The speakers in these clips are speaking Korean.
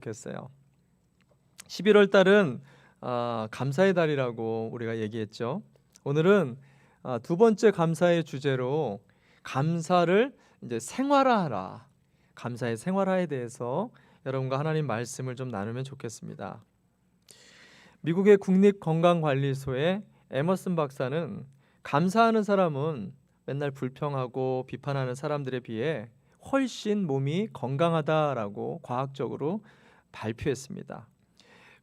좋겠어요. 11월 달은 감사의 달이라고 우리가 얘기했죠. 오늘은 두 번째 감사의 주제로 감사를 이제 생활화하라, 감사의 생활화에 대해서 여러분과 하나님 말씀을 좀 나누면 좋겠습니다. 미국의 국립건강관리소의 에머슨 박사는 감사하는 사람은 맨날 불평하고 비판하는 사람들에 비해 훨씬 몸이 건강하다라고 과학적으로 발표했습니다.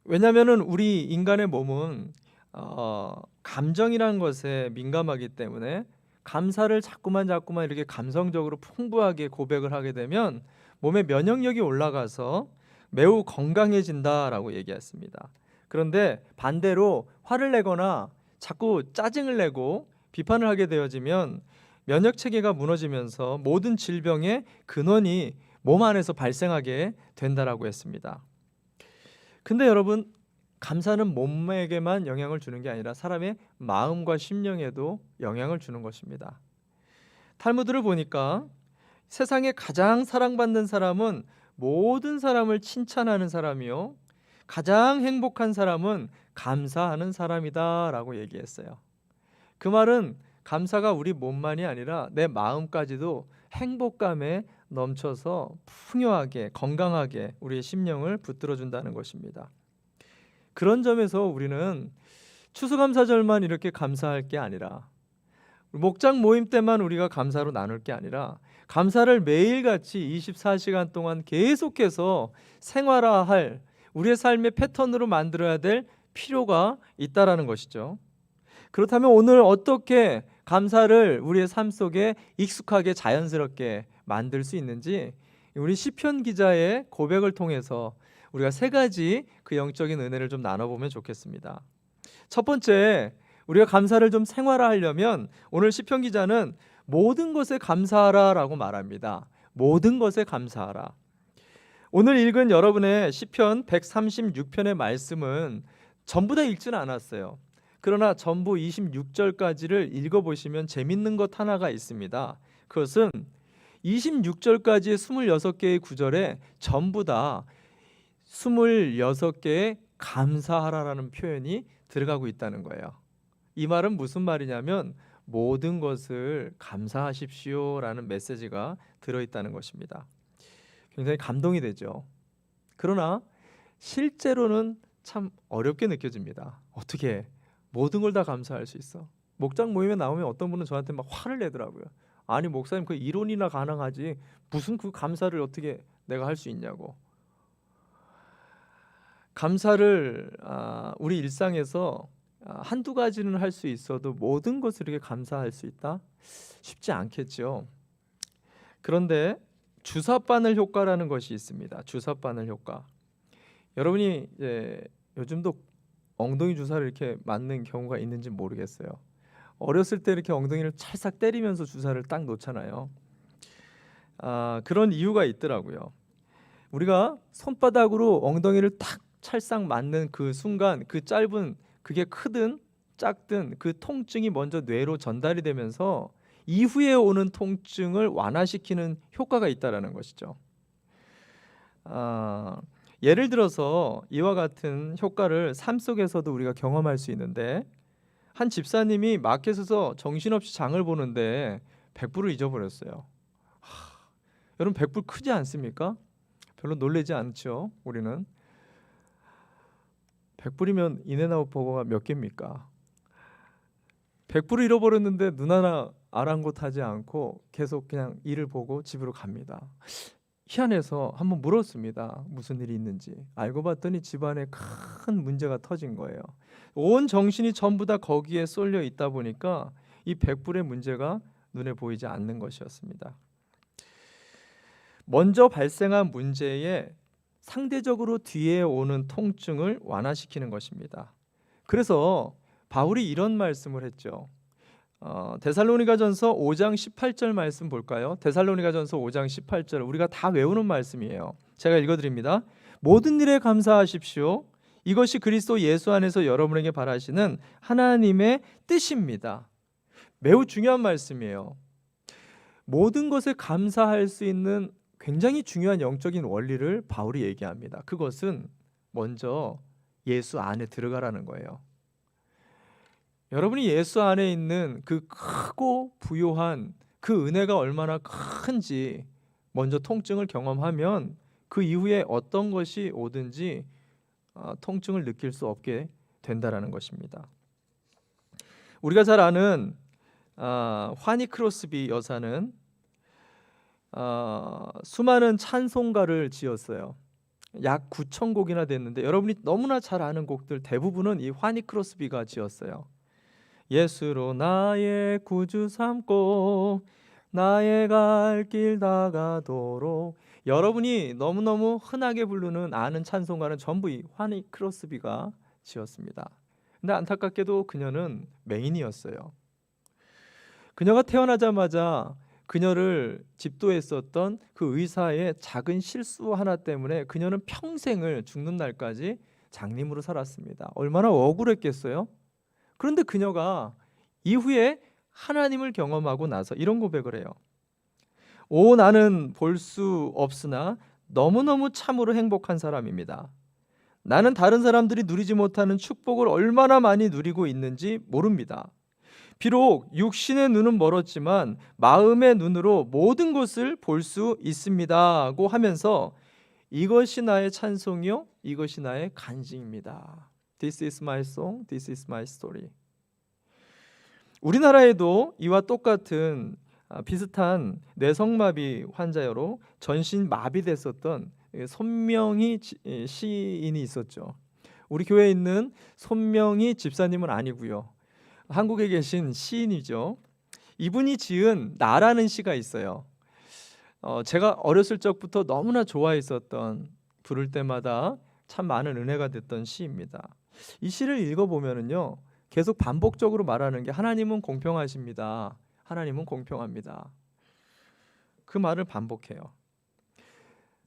왜냐하면 우리 인간의 몸은 감정이라는 것에 민감하기 때문에 감사를 자꾸만 이렇게 감성적으로 풍부하게 고백을 하게 되면 몸의 면역력이 올라가서 매우 건강해진다라고 얘기했습니다. 그런데 반대로 화를 내거나 자꾸 짜증을 내고 비판을 하게 되어지면 면역 체계가 무너지면서 모든 질병의 근원이 몸 안에서 발생하게 된다라고 했습니다. 근데 여러분, 감사는 몸에게만 영향을 주는 게 아니라 사람의 마음과 심령에도 영향을 주는 것입니다. 탈무드를 보니까 세상에 가장 사랑받는 사람은 모든 사람을 칭찬하는 사람이요, 가장 행복한 사람은 감사하는 사람이다라고 얘기했어요. 그 말은 감사가 우리 몸만이 아니라 내 마음까지도 행복감에 넘쳐서 풍요하게 건강하게 우리의 심령을 붙들어준다는 것입니다. 그런 점에서 우리는 추수감사절만 이렇게 감사할 게 아니라, 목장 모임 때만 우리가 감사로 나눌 게 아니라 감사를 매일같이 24시간 동안 계속해서 생활화할 우리의 삶의 패턴으로 만들어야 될 필요가 있다라는 것이죠. 그렇다면 오늘 어떻게 감사를 우리의 삶 속에 익숙하게 자연스럽게 만들 수 있는지 우리 시편 기자의 고백을 통해서 우리가 세 가지 그 영적인 은혜를 좀 나눠보면 좋겠습니다. 첫 번째, 우리가 감사를 좀 생활화하려면 오늘 시편 기자는 모든 것에 감사하라라고 말합니다. 모든 것에 감사하라. 오늘 읽은 여러분의 시편 136편의 말씀은 전부 다 읽지는 않았어요. 그러나 전부 26절까지를 읽어보시면 재밌는 것 하나가 있습니다. 그것은 26절까지의 26개의 구절에 전부 다 26개의 감사하라라는 표현이 들어가고 있다는 거예요. 이 말은 무슨 말이냐면 모든 것을 감사하십시오라는 메시지가 들어있다는 것입니다. 굉장히 감동이 되죠. 그러나 실제로는 참 어렵게 느껴집니다. 어떻게 모든 걸 다 감사할 수 있어? 목장 모임에 나오면 어떤 분은 저한테 막 화를 내더라고요. 아니 목사님, 그 이론이나 가능하지 무슨 그 감사를 어떻게 내가 할 수 있냐고. 감사를 우리 일상에서 한두 가지는 할 수 있어도 모든 것을 이렇게 감사할 수 있다? 쉽지 않겠죠. 그런데 주사바늘 효과라는 것이 있습니다. 주사바늘 효과. 여러분이 요즘도 엉덩이 주사를 이렇게 맞는 경우가 있는지 모르겠어요. 어렸을 때 이렇게 엉덩이를 찰싹 때리면서 주사를 딱 놓잖아요. 그런 이유가 있더라고요. 우리가 손바닥으로 엉덩이를 탁 찰싹 맞는 그 순간, 그 짧은, 그게 크든 작든 그 통증이 먼저 뇌로 전달이 되면서 이후에 오는 통증을 완화시키는 효과가 있다라는 것이죠. 예를 들어서 이와 같은 효과를 삶 속에서도 우리가 경험할 수 있는데, 한 집사님이 마켓에서 정신없이 장을 보는데 100불을 잊어버렸어요. 여러분, 100불 크지 않습니까? 별로 놀라지 않죠. 우리는 100불이면 인앤아웃 버거가 몇 개입니까? 100불을 잃어버렸는데 눈 하나 아랑곳하지 않고 계속 그냥 일을 보고 집으로 갑니다. 희한해서 한번 물었습니다. 무슨 일이 있는지. 알고 봤더니 집안에 큰 문제가 터진 거예요. 온 정신이 전부 다 거기에 쏠려 있다 보니까 이 100불의 문제가 눈에 보이지 않는 것이었습니다. 먼저 발생한 문제에 상대적으로 뒤에 오는 통증을 완화시키는 것입니다. 그래서 바울이 이런 말씀을 했죠. 데살로니가전서 5장 18절 말씀 볼까요? 데살로니가전서 5장 18절, 우리가 다 외우는 말씀이에요. 제가 읽어드립니다. 모든 일에 감사하십시오. 이것이 그리스도 예수 안에서 여러분에게 바라시는 하나님의 뜻입니다. 매우 중요한 말씀이에요. 모든 것에 감사할 수 있는 굉장히 중요한 영적인 원리를 바울이 얘기합니다. 그것은 먼저 예수 안에 들어가라는 거예요. 여러분이 예수 안에 있는 그 크고 부요한 그 은혜가 얼마나 큰지 먼저 통증을 경험하면 그 이후에 어떤 것이 오든지 통증을 느낄 수 없게 된다라는 것입니다. 우리가 잘 아는 화니 크로스비 여사는 수많은 찬송가를 지었어요. 약 9천 곡이나 됐는데 여러분이 너무나 잘 아는 곡들 대부분은 이 화니 크로스비가 지었어요. 예수로 나의 구주 삼고 나의 갈 길 다가도록. 여러분이 너무너무 흔하게 부르는 아는 찬송가는 전부 이 화니 크로스비가 지었습니다. 근데 안타깝게도 그녀는 맹인이었어요. 그녀가 태어나자마자 그녀를 집도했었던 그 의사의 작은 실수 하나 때문에 그녀는 평생을 죽는 날까지 장님으로 살았습니다. 얼마나 억울했겠어요? 그런데 그녀가 이후에 하나님을 경험하고 나서 이런 고백을 해요. 오, 나는 볼 수 없으나 너무너무 참으로 행복한 사람입니다. 나는 다른 사람들이 누리지 못하는 축복을 얼마나 많이 누리고 있는지 모릅니다. 비록 육신의 눈은 멀었지만 마음의 눈으로 모든 것을 볼 수 있습니다고 하면서 이것이 나의 찬송이요, 이것이 나의 간증입니다. This is my song, this is my story. 우리나라에도 이와 똑같은 비슷한 뇌성마비 환자로 전신 마비됐었던 손명희 시인이 있었죠. 우리 교회에 있는 손명희 집사님은 아니고요. 한국에 계신 시인이죠. 이분이 지은 나라는 시가 있어요. 제가 어렸을 적부터 너무나 좋아했었던, 부를 때마다 참 많은 은혜가 됐던 시입니다. 이 시를 읽어보면은요, 계속 반복적으로 말하는 게 하나님은 공평하십니다. 하나님은 공평합니다. 그 말을 반복해요.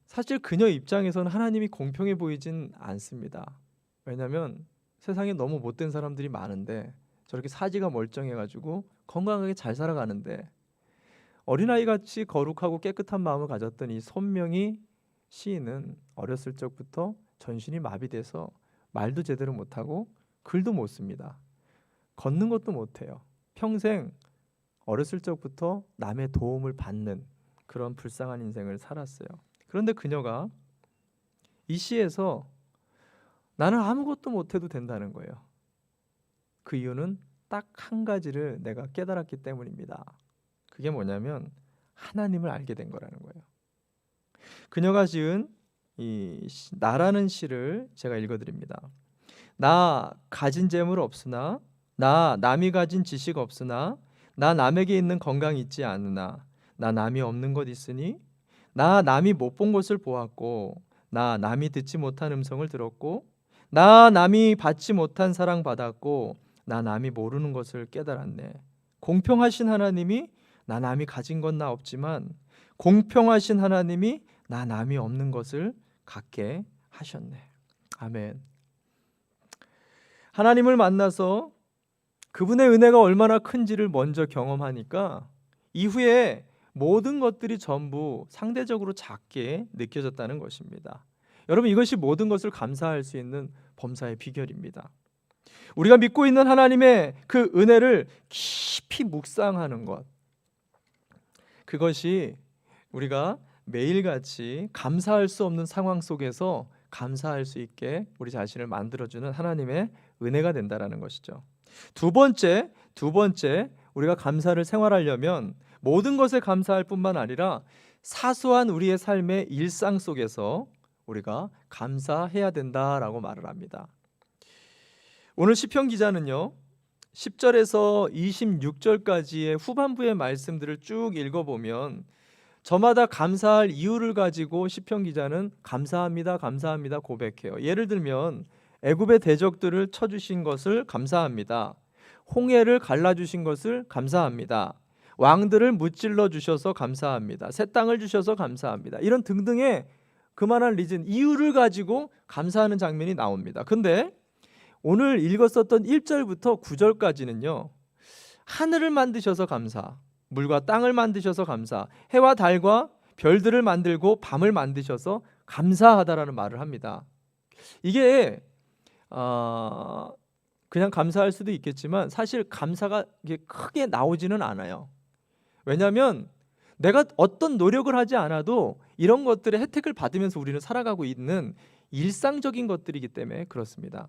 사실 그녀 입장에서는 하나님이 공평해 보이진 않습니다. 왜냐하면 세상에 너무 못된 사람들이 많은데 저렇게 사지가 멀쩡해가지고 건강하게 잘 살아가는데 어린아이같이 거룩하고 깨끗한 마음을 가졌던 이 손명희 시인은 어렸을 적부터 전신이 마비돼서 말도 제대로 못하고 글도 못 씁니다. 걷는 것도 못해요. 평생 어렸을 적부터 남의 도움을 받는 그런 불쌍한 인생을 살았어요. 그런데 그녀가 이 시에서 나는 아무것도 못해도 된다는 거예요. 그 이유는 딱 한 가지를 내가 깨달았기 때문입니다. 그게 뭐냐면 하나님을 알게 된 거라는 거예요. 그녀가 지은 이 나라는 시를 제가 읽어드립니다. 나 가진 재물 없으나, 나 남이 가진 지식 없으나, 나 남에게 있는 건강 있지 않으나, 나 남이 없는 것 있으니, 나 남이 못 본 것을 보았고, 나 남이 듣지 못한 음성을 들었고, 나 남이 받지 못한 사랑 받았고, 나 남이 모르는 것을 깨달았네. 공평하신 하나님이 나 남이 가진 건 나 없지만 공평하신 하나님이 나 남이 없는 것을 갖게 하셨네. 아멘. 하나님을 만나서 그분의 은혜가 얼마나 큰지를 먼저 경험하니까 이후에 모든 것들이 전부 상대적으로 작게 느껴졌다는 것입니다. 여러분, 이것이 모든 것을 감사할 수 있는 범사의 비결입니다. 우리가 믿고 있는 하나님의 그 은혜를 깊이 묵상하는 것, 그것이 우리가 매일같이 감사할 수 없는 상황 속에서 감사할 수 있게 우리 자신을 만들어주는 하나님의 은혜가 된다라는 것이죠. 두 번째, 우리가 감사를 생활하려면 모든 것에 감사할 뿐만 아니라 사소한 우리의 삶의 일상 속에서 우리가 감사해야 된다라고 말을 합니다. 오늘 시편 기자는요, 10절에서 26절까지의 후반부의 말씀들을 쭉 읽어보면 저마다 감사할 이유를 가지고 시편 기자는 감사합니다, 감사합니다 고백해요. 예를 들면 애굽의 대적들을 쳐주신 것을 감사합니다. 홍해를 갈라주신 것을 감사합니다. 왕들을 무찔러 주셔서 감사합니다. 새 땅을 주셔서 감사합니다. 이런 등등의 그만한 리즌, 이유를 가지고 감사하는 장면이 나옵니다. 근데 오늘 읽었었던 1절부터 9절까지는요, 하늘을 만드셔서 감사, 물과 땅을 만드셔서 감사, 해와 달과 별들을 만들고 밤을 만드셔서 감사하다라는 말을 합니다. 이게 그냥 감사할 수도 있겠지만 사실 감사가 이게 크게 나오지는 않아요. 왜냐하면 내가 어떤 노력을 하지 않아도 이런 것들의 혜택을 받으면서 우리는 살아가고 있는 일상적인 것들이기 때문에 그렇습니다.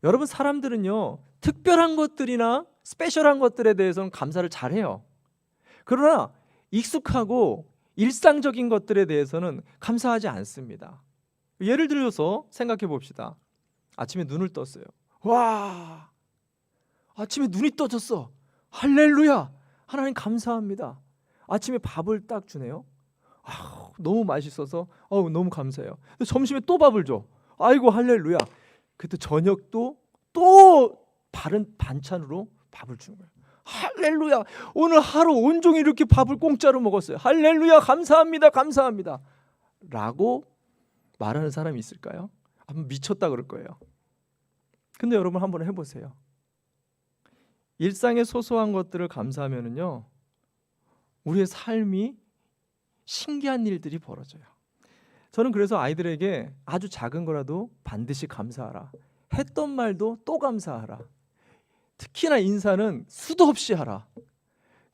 여러분, 사람들은요, 특별한 것들이나 스페셜한 것들에 대해서는 감사를 잘해요. 그러나 익숙하고 일상적인 것들에 대해서는 감사하지 않습니다. 예를 들어서 생각해 봅시다. 아침에 눈을 떴어요. 와, 아침에 눈이 떠졌어. 할렐루야, 하나님 감사합니다. 아침에 밥을 딱 주네요. 너무 맛있어서 너무 감사해요. 점심에 또 밥을 줘. 아이고 할렐루야. 그때 저녁도 또 다른 반찬으로 밥을 주는 거예요. 할렐루야, 오늘 하루 온종일 이렇게 밥을 공짜로 먹었어요. 할렐루야, 감사합니다, 감사합니다 라고 말하는 사람이 있을까요? 아마 미쳤다 그럴 거예요. 근데 여러분 한번 해보세요. 일상의 소소한 것들을 감사하면은요, 우리의 삶이 신기한 일들이 벌어져요. 저는 그래서 아이들에게 아주 작은 거라도 반드시 감사하라. 했던 말도 또 감사하라. 특히나 인사는 수도 없이 하라.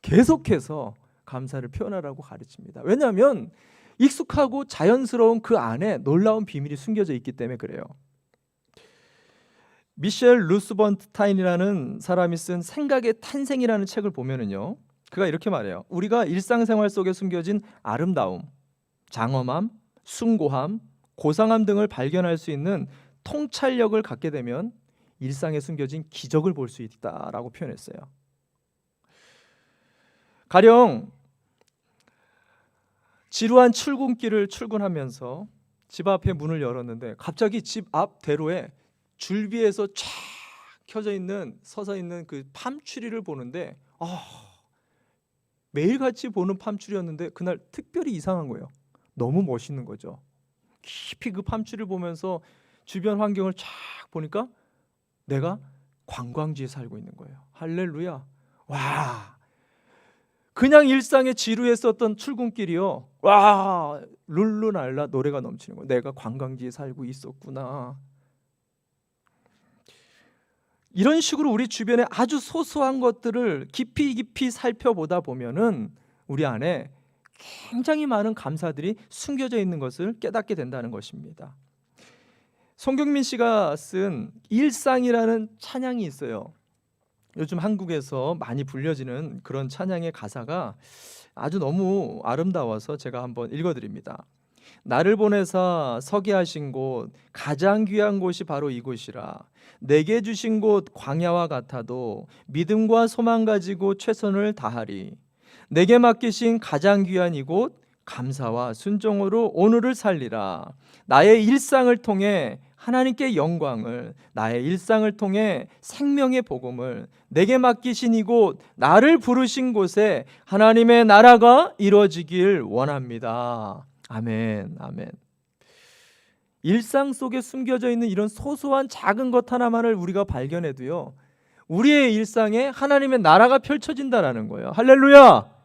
계속해서 감사를 표현하라고 가르칩니다. 왜냐하면 익숙하고 자연스러운 그 안에 놀라운 비밀이 숨겨져 있기 때문에 그래요. 미셸 루스번타인이라는 사람이 쓴 생각의 탄생이라는 책을 보면은요, 그가 이렇게 말해요. 우리가 일상생활 속에 숨겨진 아름다움, 장엄함, 숭고함, 고상함 등을 발견할 수 있는 통찰력을 갖게 되면 일상에 숨겨진 기적을 볼 수 있다라고 표현했어요. 가령 지루한 출근길을 출근하면서 집 앞에 문을 열었는데 갑자기 집 앞 대로에 줄비에서 쫙 켜져 있는 서서 있는 그 팜추리를 보는데 매일같이 보는 팜추리였는데 그날 특별히 이상한 거예요. 너무 멋있는 거죠. 깊이 그 팜추리를 보면서 주변 환경을 쫙 보니까 내가 관광지에 살고 있는 거예요. 할렐루야. 와, 그냥 일상에 지루했었던 출근길이요, 와, 룰루랄라 노래가 넘치는 거예요. 내가 관광지에 살고 있었구나. 이런 식으로 우리 주변에 아주 소소한 것들을 깊이 살펴보다 보면은 우리 안에 굉장히 많은 감사들이 숨겨져 있는 것을 깨닫게 된다는 것입니다. 송경민 씨가 쓴 일상이라는 찬양이 있어요. 요즘 한국에서 많이 불려지는 그런 찬양의 가사가 아주 너무 아름다워서 제가 한번 읽어드립니다. 나를 보내사 서게 하신 곳, 가장 귀한 곳이 바로 이곳이라. 내게 주신 곳 광야와 같아도 믿음과 소망 가지고 최선을 다하리. 내게 맡기신 가장 귀한 이곳, 감사와 순종으로 오늘을 살리라. 나의 일상을 통해 하나님께 영광을, 나의 일상을 통해 생명의 복음을, 내게 맡기신 이곳, 나를 부르신 곳에 하나님의 나라가 이루어지길 원합니다. 아멘, 아멘. 일상 속에 숨겨져 있는 이런 소소한 작은 것 하나만을 우리가 발견해도요, 우리의 일상에 하나님의 나라가 펼쳐진다라는 거예요. 할렐루야.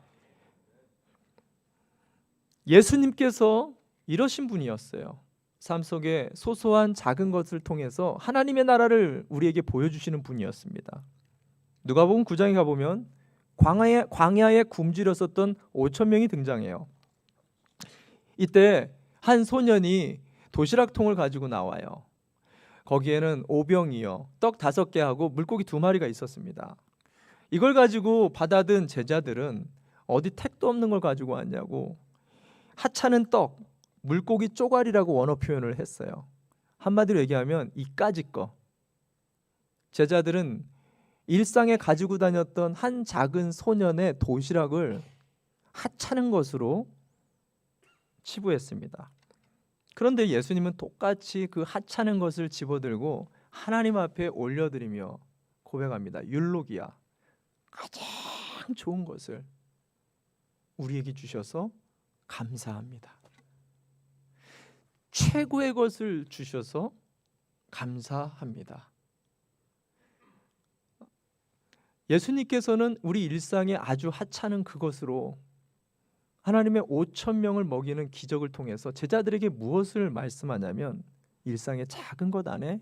예수님께서 이러신 분이었어요. 삶 속에 소소한 작은 것을 통해서 하나님의 나라를 우리에게 보여주시는 분이었습니다. 누가복음 9장에 가보면 광야에 굶주렸었던 5천 명이 등장해요. 이때 한 소년이 도시락통을 가지고 나와요. 거기에는 오병이요, 떡 5개하고 물고기 2마리가 있었습니다. 이걸 가지고 받아든 제자들은 어디 택도 없는 걸 가지고 왔냐고 하찮은 떡, 물고기 쪼가리라고 원어 표현을 했어요. 한마디로 얘기하면 이까짓 거. 제자들은 일상에 가지고 다녔던 한 작은 소년의 도시락을 하찮은 것으로 치부했습니다. 그런데 예수님은 똑같이 그 하찮은 것을 집어들고 하나님 앞에 올려드리며 고백합니다. 율로기야, 가장 좋은 것을 우리에게 주셔서 감사합니다. 최고의 것을 주셔서 감사합니다. 예수님께서는 우리 일상에 아주 하찮은 그것으로 하나님의 5천 명을 먹이는 기적을 통해서 제자들에게 무엇을 말씀하냐면 일상의 작은 것 안에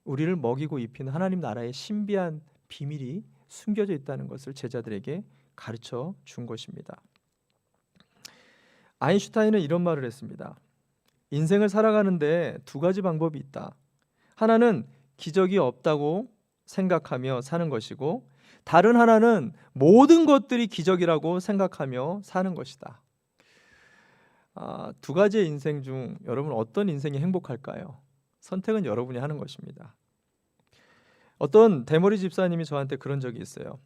우리를 먹이고 입히는 하나님 나라의 신비한 비밀이 숨겨져 있다는 것을 제자들에게 가르쳐 준 것입니다. 아인슈타인은 이런 말을 했습니다. 인생을 살아가는데 두 가지 방법이 있다. 하나는 기적이 없다고 생각하며 사는 것이고, 다른 하나는 모든 것들이 기적이라고 생각하며 사는 것이다. 두 가지의 인생 중 여러분 어떤 인생이 행복할까요? 선택은 여러분이 하는 것입니다. 어떤 대머리 집사님이 저한테 그런 적이 있어요.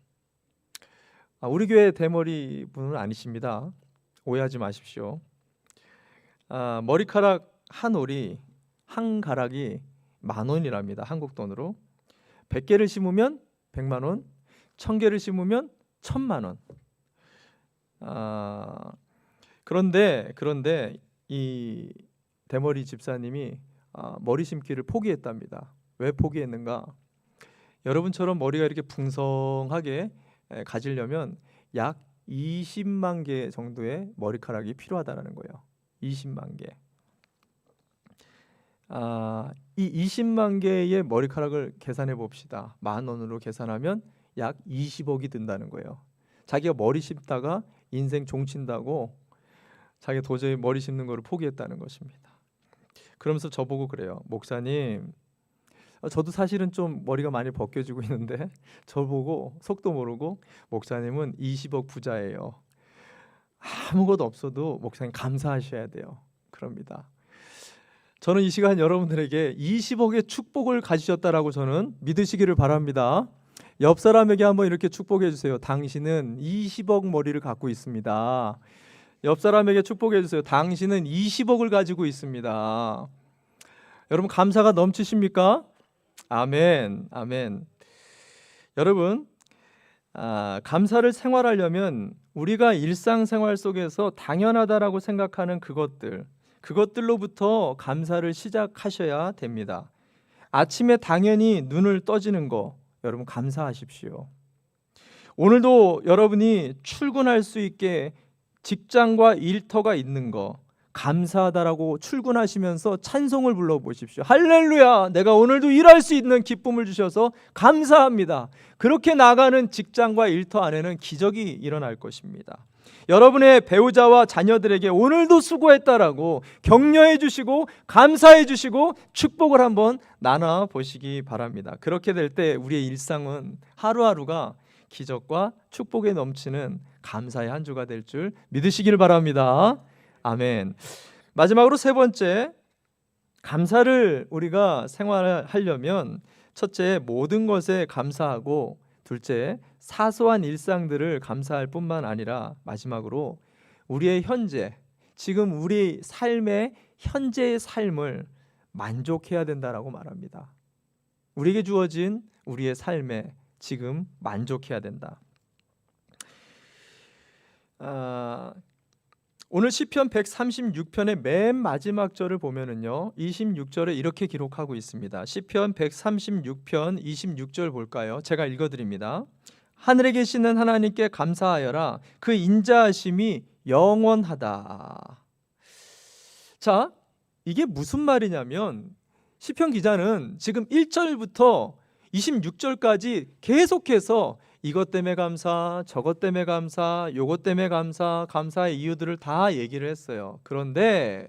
우리 교회 대머리 분은 아니십니다. 오해하지 마십시오. 머리카락 한 올이 한 가락이 10,000원이랍니다. 한국 돈으로. 100개를 심으면 100만 원, 1000개를 심으면 1000만 원. 그런데 이 대머리 집사님이 머리 심기를 포기했답니다. 왜 포기했는가? 여러분처럼 머리가 이렇게 풍성하게 가지려면 약 20만 개 정도의 머리카락이 필요하다는 거예요. 20만 개. 이 20만 개의 머리카락을 계산해 봅시다. 10,000원으로 계산하면 약 20억이 든다는 거예요. 자기가 머리 심다가 인생 종친다고 자기가 도저히 머리 심는 거를 포기했다는 것입니다. 그러면서 저보고 그래요. 목사님, 저도 사실은 좀 머리가 많이 벗겨지고 있는데 저보고 속도 모르고 목사님은 20억 부자예요. 아무것도 없어도 목사님 감사하셔야 돼요. 그럽니다. 저는 이 시간 여러분들에게 20억의 축복을 가지셨다라고 저는 믿으시기를 바랍니다. 옆 사람에게 한번 이렇게 축복해 주세요. 당신은 20억 머리를 갖고 있습니다. 옆 사람에게 축복해 주세요. 당신은 20억을 가지고 있습니다. 여러분 감사가 넘치십니까? 아멘, 아멘. 여러분, 감사를 생활하려면 우리가 일상생활 속에서 당연하다라고 생각하는 그것들로부터 감사를 시작하셔야 됩니다. 아침에 당연히 눈을 떠지는 거, 여러분 감사하십시오. 오늘도 여러분이 출근할 수 있게 직장과 일터가 있는 거 감사하다라고 출근하시면서 찬송을 불러보십시오. 할렐루야, 내가 오늘도 일할 수 있는 기쁨을 주셔서 감사합니다. 그렇게 나가는 직장과 일터 안에는 기적이 일어날 것입니다. 여러분의 배우자와 자녀들에게 오늘도 수고했다라고 격려해 주시고 감사해 주시고 축복을 한번 나눠 보시기 바랍니다. 그렇게 될 때 우리의 일상은 하루하루가 기적과 축복에 넘치는 감사의 한 주가 될 줄 믿으시길 바랍니다. 아멘. 마지막으로 세 번째, 감사를 우리가 생활하려면 첫째, 모든 것에 감사하고, 둘째, 사소한 일상들을 감사할 뿐만 아니라 마지막으로 우리의 현재, 지금 우리 삶의 현재의 삶을 만족해야 된다라고 말합니다. 우리에게 주어진 우리의 삶에 지금 만족해야 된다. 오늘 시편 136편의 맨 마지막 절을 보면은요, 26절에 이렇게 기록하고 있습니다. 시편 136편 26절 볼까요? 제가 읽어드립니다. 하늘에 계시는 하나님께 감사하여라. 그 인자하심이 영원하다. 자, 이게 무슨 말이냐면 시편 기자는 지금 1절부터 26절까지 계속해서 이것 때문에 감사, 저것 때문에 감사, 요것 때문에 감사, 감사의 이유들을 다 얘기를 했어요. 그런데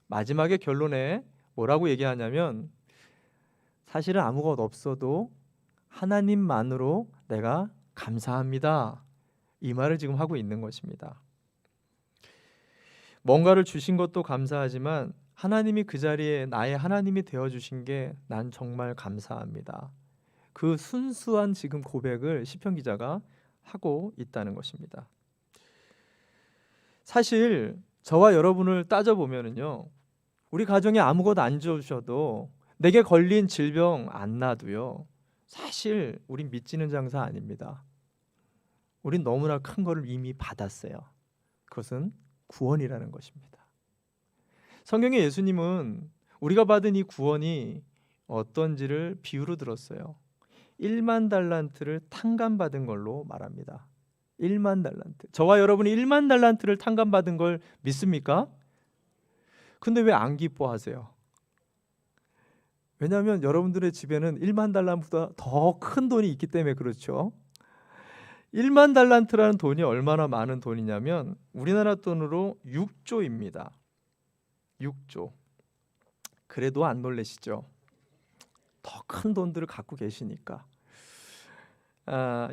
마지막에 결론에 뭐라고 얘기하냐면 사실은 아무것도 없어도 하나님만으로 내가 감사합니다. 이 말을 지금 하고 있는 것입니다. 뭔가를 주신 것도 감사하지만 하나님이 그 자리에 나의 하나님이 되어주신 게 난 정말 감사합니다. 그 순수한 지금 고백을 시편 기자가 하고 있다는 것입니다. 사실 저와 여러분을 따져보면요, 우리 가정에 아무것도 안 주셔도, 내게 걸린 질병 안 나도요, 사실 우린 믿지는 장사 아닙니다. 우린 너무나 큰 거를 이미 받았어요. 그것은 구원이라는 것입니다. 성경에 예수님은 우리가 받은 이 구원이 어떤지를 비유로 들었어요. 1만 달란트를 탕감받은 걸로 말합니다. 1만 달란트. 저와 여러분이 1만 달란트를 탕감받은 걸 믿습니까? 근데 왜 안 기뻐하세요? 왜냐하면 여러분들의 집에는 1만 달란트보다 더 큰 돈이 있기 때문에 그렇죠. 1만 달란트라는 돈이 얼마나 많은 돈이냐면 우리나라 돈으로 6조입니다. 6조. 그래도 안 놀라시죠? 더 큰 돈들을 갖고 계시니까.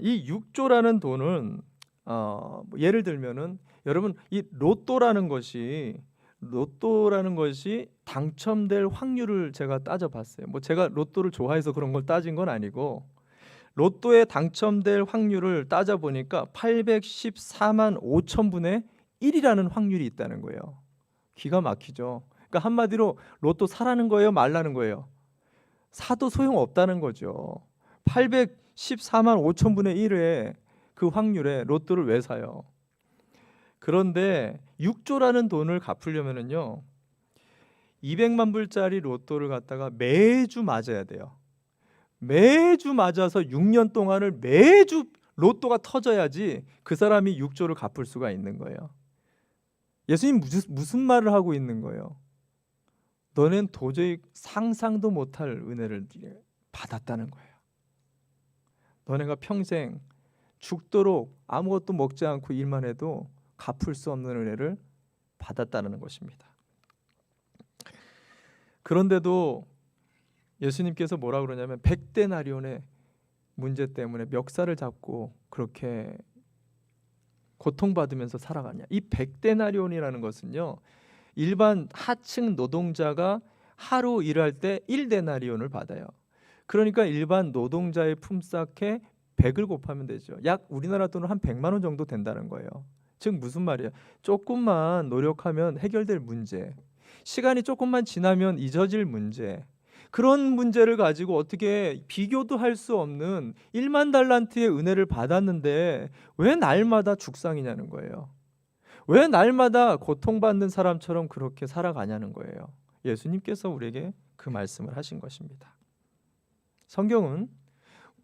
이 6조라는 돈은 예를 들면은 여러분 이 로또라는 것이 당첨될 확률을 제가 따져봤어요. 뭐 제가 로또를 좋아해서 그런 걸 따진 건 아니고 로또에 당첨될 확률을 따져보니까 814만 5천 분의 1이라는 확률이 있다는 거예요. 기가 막히죠. 그러니까 한마디로 로또 사라는 거예요, 말라는 거예요? 사도 소용없다는 거죠. 814만 5천 분의 1의 그 확률에 로또를 왜 사요? 그런데 6조라는 돈을 갚으려면은요 200만 불짜리 로또를 갖다가 매주 맞아야 돼요. 매주 맞아서 6년 동안을 매주 로또가 터져야지 그 사람이 6조를 갚을 수가 있는 거예요. 예수님 무슨 말을 하고 있는 거예요? 너는 도저히 상상도 못할 은혜를 받았다는 거예요. 너네가 평생 죽도록 아무것도 먹지 않고 일만 해도 갚을 수 없는 은혜를 받았다는 것입니다. 그런데도 예수님께서 뭐라 그러냐면 100데나리온의 문제 때문에 멱살을 잡고 그렇게 고통받으면서 살아가냐. 이 100데나리온이라는 것은요 일반 하층 노동자가 하루 일할 때 1데나리온을 받아요. 그러니까 일반 노동자의 품삯에 100을 곱하면 되죠. 약 우리나라 돈으로 한 100만 원 정도 된다는 거예요. 즉 무슨 말이에요? 조금만 노력하면 해결될 문제, 시간이 조금만 지나면 잊어질 문제, 그런 문제를 가지고 어떻게 비교도 할 수 없는 1만 달란트의 은혜를 받았는데 왜 날마다 죽상이냐는 거예요. 왜 날마다 고통받는 사람처럼 그렇게 살아가냐는 거예요. 예수님께서 우리에게 그 말씀을 하신 것입니다. 성경은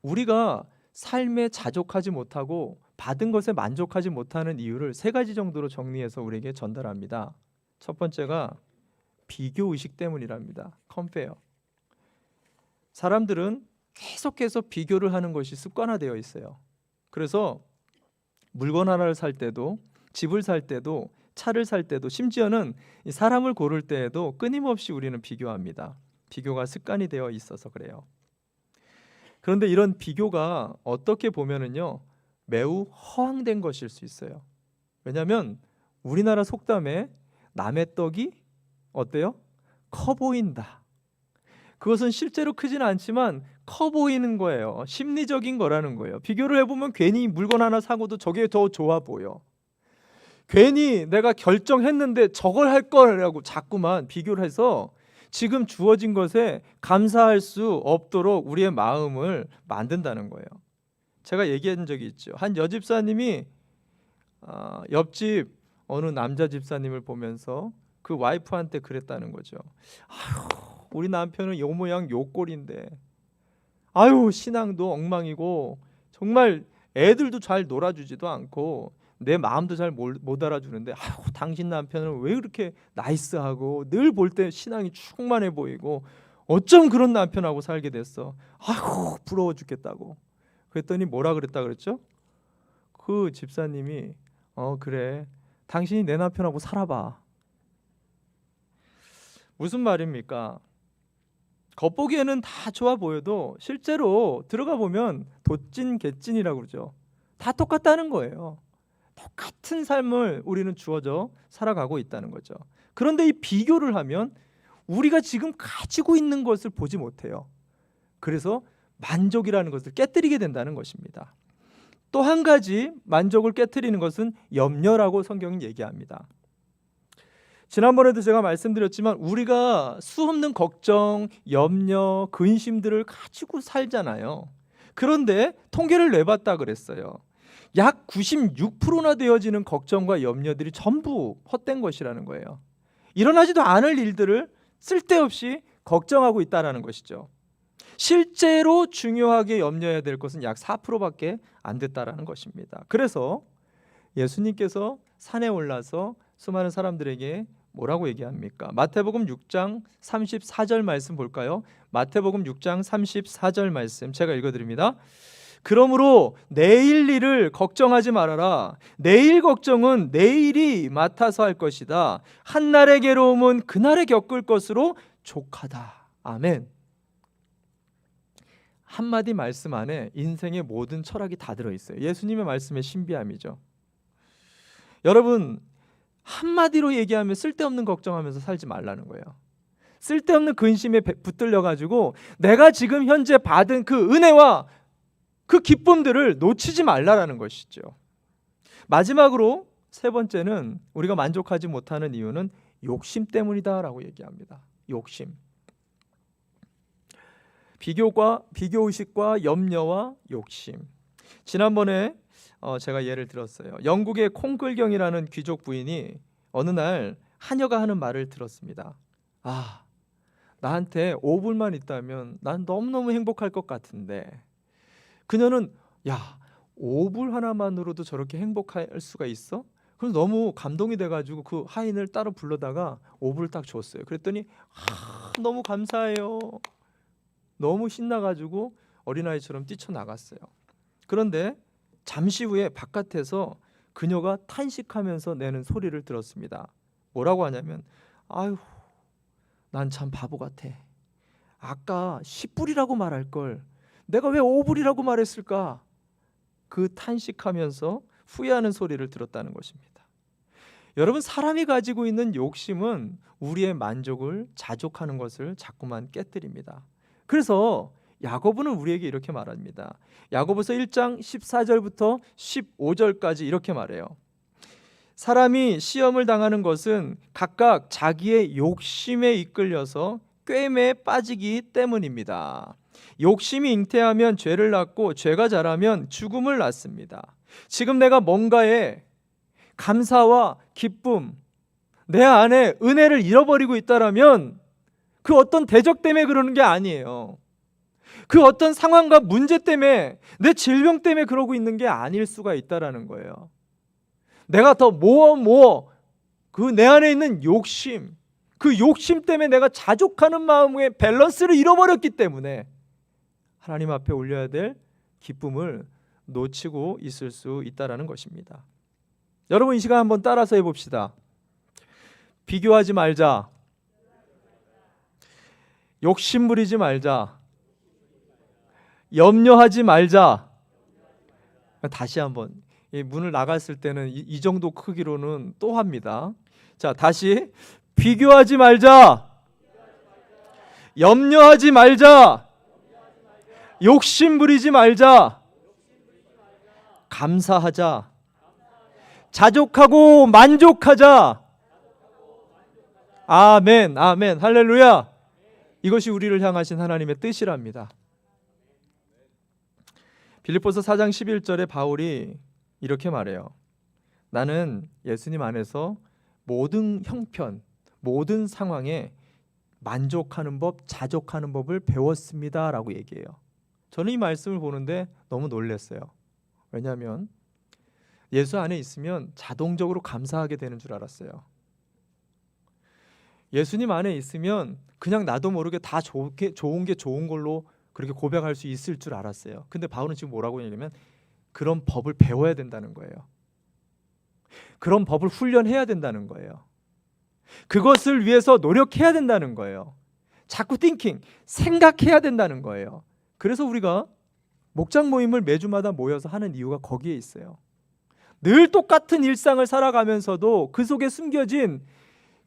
우리가 삶에 자족하지 못하고 받은 것에 만족하지 못하는 이유를 세 가지 정도로 정리해서 우리에게 전달합니다. 첫 번째가 비교 의식 때문이랍니다. 컴페어. 사람들은 계속해서 비교를 하는 것이 습관화되어 있어요. 그래서 물건 하나를 살 때도, 집을 살 때도, 차를 살 때도, 심지어는 사람을 고를 때에도 끊임없이 우리는 비교합니다. 비교가 습관이 되어 있어서 그래요. 그런데 이런 비교가 어떻게 보면은요 매우 허황된 것일 수 있어요. 왜냐하면 우리나라 속담에 남의 떡이 어때요? 커 보인다. 그것은 실제로 크지는 않지만 커 보이는 거예요. 심리적인 거라는 거예요. 비교를 해보면 괜히 물건 하나 사고도 저게 더 좋아 보여. 괜히 내가 결정했는데 저걸 할 거라고 자꾸만 비교를 해서 지금 주어진 것에 감사할 수 없도록 우리의 마음을 만든다는 거예요. 제가 얘기한 적이 있죠. 한 여집사님이 옆집 어느 남자 집사님을 보면서 그 와이프한테 그랬다는 거죠. 아유, 우리 남편은 요 모양 요 꼴인데 아유 신앙도 엉망이고 정말 애들도 잘 놀아주지도 않고 내 마음도 잘 못 알아주는데 아유 당신 남편은 왜 그렇게 나이스하고 늘 볼 때 신앙이 충만해 보이고 어쩜 그런 남편하고 살게 됐어. 아유 부러워 죽겠다고. 그랬더니 뭐라 그랬다 그랬죠? 그 집사님이 그래 당신이 내 남편하고 살아봐. 무슨 말입니까? 겉보기에는 다 좋아 보여도 실제로 들어가 보면 도찐 개찐이라고 그러죠. 다 똑같다는 거예요. 똑같은 삶을 우리는 주어져 살아가고 있다는 거죠. 그런데 이 비교를 하면 우리가 지금 가지고 있는 것을 보지 못해요. 그래서 만족이라는 것을 깨뜨리게 된다는 것입니다. 또 한 가지 만족을 깨뜨리는 것은 염려라고 성경은 얘기합니다. 지난번에도 제가 말씀드렸지만 우리가 수없는 걱정, 염려, 근심들을 가지고 살잖아요. 그런데 통계를 내봤다 그랬어요. 약 96%나 되어지는 걱정과 염려들이 전부 헛된 것이라는 거예요. 일어나지도 않을 일들을 쓸데없이 걱정하고 있다는 것이죠. 실제로 중요하게 염려해야 될 것은 약 4%밖에 안 됐다는 것입니다. 그래서 예수님께서 산에 올라서 수많은 사람들에게 뭐라고 얘기합니까? 마태복음 6장 34절 말씀 볼까요? 마태복음 6장 34절 말씀 제가 읽어드립니다. 그러므로 내일 일을 걱정하지 말아라. 내일 걱정은 내일이 맡아서 할 것이다. 한날의 괴로움은 그날에 겪을 것으로 족하다. 아멘. 한마디 말씀 안에 인생의 모든 철학이 다 들어있어요. 예수님의 말씀의 신비함이죠. 여러분, 한마디로 얘기하면 쓸데없는 걱정하면서 살지 말라는 거예요. 쓸데없는 근심에 붙들려가지고 내가 지금 현재 받은 그 은혜와 그 기쁨들을 놓치지 말라라는 것이죠. 마지막으로 세 번째는 우리가 만족하지 못하는 이유는 욕심 때문이다라고 얘기합니다. 욕심. 비교의식과 염려와 욕심. 지난번에 제가 예를 들었어요. 영국의 콩글경이라는 귀족 부인이 어느 날 하녀가 하는 말을 들었습니다. 나한테 5불만 있다면 난 너무너무 행복할 것 같은데, 그녀는 5불 하나만으로도 저렇게 행복할 수가 있어? 그래서 너무 감동이 돼가지고 그 하인을 따로 불러다가 5불을 딱 줬어요. 그랬더니 너무 감사해요. 너무 신나가지고 어린아이처럼 뛰쳐나갔어요. 그런데 잠시 후에 바깥에서 그녀가 탄식하면서 내는 소리를 들었습니다. 뭐라고 하냐면, 아유, 난 참 바보 같아. 아까 10불이라고 말할 걸 내가 왜 5불이라고 말했을까? 그 탄식하면서 후회하는 소리를 들었다는 것입니다. 여러분, 사람이 가지고 있는 욕심은 우리의 만족을 자족하는 것을 자꾸만 깨뜨립니다. 그래서 야고보는 우리에게 이렇게 말합니다. 야고보서 1장 14절부터 15절까지 이렇게 말해요. 사람이 시험을 당하는 것은 각각 자기의 욕심에 이끌려서 꾀매에 빠지기 때문입니다. 욕심이 잉태하면 죄를 낳고 죄가 자라면 죽음을 낳습니다. 지금 내가 뭔가에 감사와 기쁨, 내 안에 은혜를 잃어버리고 있다라면 그 어떤 대적 때문에 그러는 게 아니에요. 그 어떤 상황과 문제 때문에, 내 질병 때문에 그러고 있는 게 아닐 수가 있다라는 거예요. 내가 더 그 내 안에 있는 욕심, 그 욕심 때문에 내가 자족하는 마음의 밸런스를 잃어버렸기 때문에 하나님 앞에 올려야 될 기쁨을 놓치고 있을 수 있다라는 것입니다. 여러분, 이 시간 한번 따라서 해봅시다. 비교하지 말자. 욕심 부리지 말자. 염려하지 말자. 다시 한번, 문을 나갔을 때는 이 정도 크기로는 또 합니다. 자, 다시. 비교하지 말자. 염려하지 말자. 욕심 부리지 말자. 감사하자. 자족하고 만족하자. 아멘, 아멘, 할렐루야. 이것이 우리를 향하신 하나님의 뜻이랍니다. 빌립보서 4장 11절에 바울이 이렇게 말해요. 나는 예수님 안에서 모든 형편, 모든 상황에 만족하는 법, 자족하는 법을 배웠습니다 라고 얘기해요. 저는 이 말씀을 보는데 너무 놀랐어요. 왜냐하면 예수 안에 있으면 자동적으로 감사하게 되는 줄 알았어요. 예수님 안에 있으면 그냥 나도 모르게 다 좋은 게 좋은 걸로 그렇게 고백할 수 있을 줄 알았어요. 근데 바울은 지금 뭐라고 얘기하냐면 그런 법을 배워야 된다는 거예요. 그런 법을 훈련해야 된다는 거예요. 그것을 위해서 노력해야 된다는 거예요. 자꾸 생각해야 된다는 거예요. 그래서 우리가 목장 모임을 매주마다 모여서 하는 이유가 거기에 있어요. 늘 똑같은 일상을 살아가면서도 그 속에 숨겨진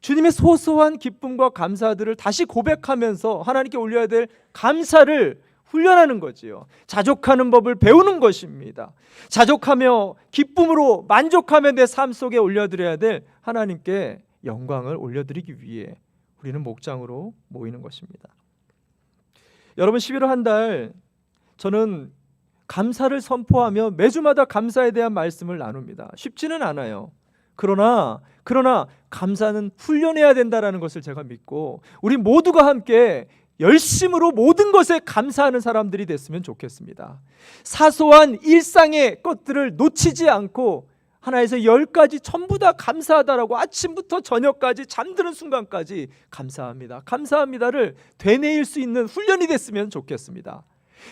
주님의 소소한 기쁨과 감사들을 다시 고백하면서 하나님께 올려야 될 감사를 훈련하는 거지요. 자족하는 법을 배우는 것입니다. 자족하며 기쁨으로 만족하며 내 삶 속에 올려드려야 될 하나님께 영광을 올려드리기 위해 우리는 목장으로 모이는 것입니다. 여러분, 11월 한 달 저는 감사를 선포하며 매주마다 감사에 대한 말씀을 나눕니다. 쉽지는 않아요. 그러나 감사는 훈련해야 된다는 것을 제가 믿고 우리 모두가 함께 열심으로 모든 것에 감사하는 사람들이 됐으면 좋겠습니다. 사소한 일상의 것들을 놓치지 않고 하나에서 10까지 전부 다 감사하다라고 아침부터 저녁까지 잠드는 순간까지 감사합니다. 감사합니다를 되뇌일 수 있는 훈련이 됐으면 좋겠습니다.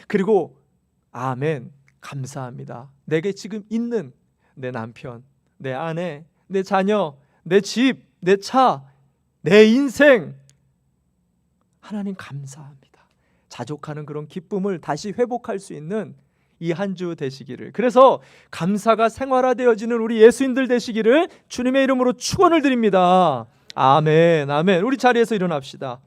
그리고 아멘, 감사합니다. 내게 지금 있는 내 남편, 내 아내, 내 자녀, 내 집, 내 차, 내 인생, 하나님 감사합니다. 자족하는 그런 기쁨을 다시 회복할 수 있는 이 한 주 되시기를, 그래서 감사가 생활화되어지는 우리 예수인들 되시기를 주님의 이름으로 축원을 드립니다. 아멘, 아멘. 우리 자리에서 일어납시다.